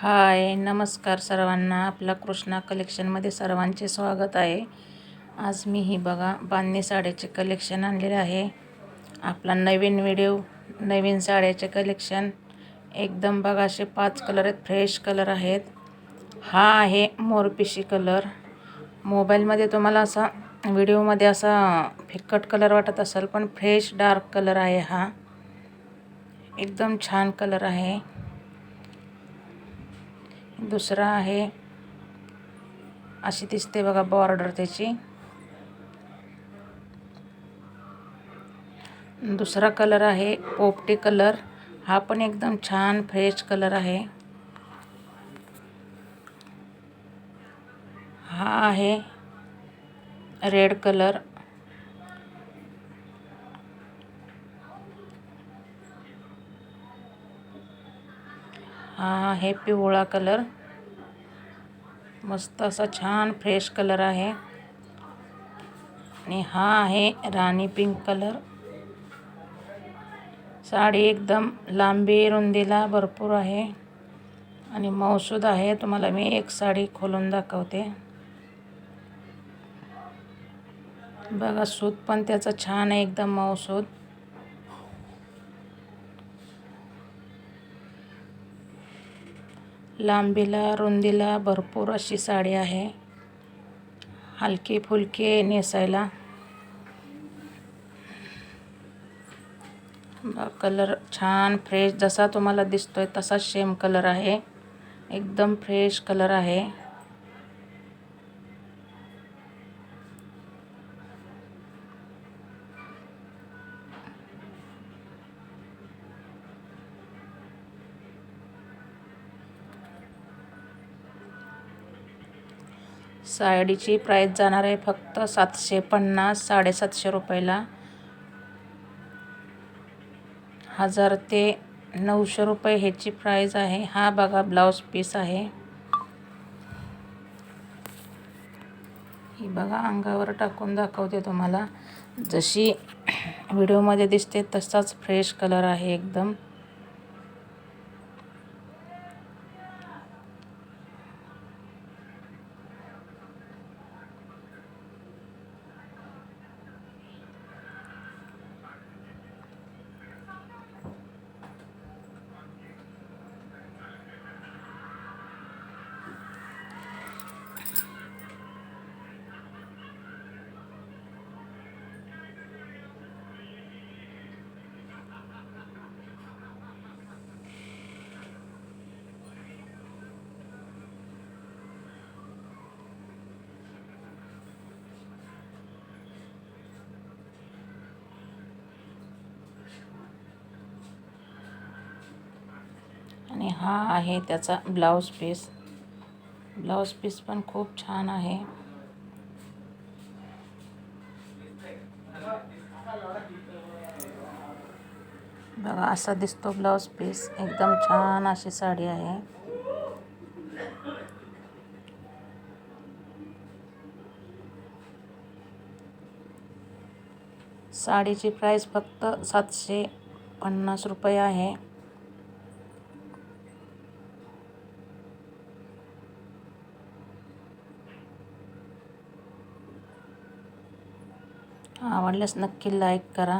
हाय, नमस्कार सर्वांना. आपल्या कृष्णा कलेक्शनमध्ये सर्वांचे स्वागत आहे. आज मी ही बघा बांधणी साड्याचे कलेक्शन आणलेले आहे. आपला नवीन व्हिडिओ, नवीन साड्याचे कलेक्शन एकदम बघा. असे 5 कलर आहेत, फ्रेश कलर आहेत. हा आहे मोरपिशी कलर. मोबाईलमध्ये तुम्हाला असा, व्हिडिओमध्ये असा फिक्कट कलर वाटत असेल, पण फ्रेश डार्क कलर आहे. हा एकदम छान कलर आहे. दुसरा आहे, अशी दिसते बघा बॉर्डर त्याची. दुसरा कलर आहे पोपटी कलर. हा पण एकदम छान फ्रेश कलर आहे. हा आहे रेड कलर. हा आहे पिवळा कलर. मस्त असा छान फ्रेश कलर आहे. आणि हा आहे राणी पिंक कलर. साडी एकदम लांबी रुंदीला भरपूर आहे आणि मऊसूद आहे. तुम्हाला मी एक साडी खोलून दाखवते बघा. सूत पण त्याचं छान आहे, एकदम मऊसूद. लांबीला रुंदीला भरपूर अशी साडी आहे. हलकी फुलकी नेसायला. कलर छान फ्रेश, जसा तुम्हाला दिसतोय तसा सेम कलर आहे. एकदम फ्रेश कलर आहे. साडीची प्राइस जाणार आहे फक्त 750, 750 रुपयाला. 1000 ते 900 रुपये ह्याची प्राइस आहे. हा बघा ब्लाऊज पीस आहे. ही बघा, अंगावर टाकून दाखवते तुम्हाला. जशी व्हिडिओमध्ये दिसते तसाच फ्रेश कलर आहे एकदम. आणि हा आहे त्याचा ब्लाऊज पीस. ब्लाऊज पीस पण खूप छान आहे. बघा, असा दिसतो ब्लाऊज पीस. एकदम छान अशी साडी आहे. साडीची प्राइस फक्त 750 रुपये आहे. आवडल्यास नक्की लाईक करा.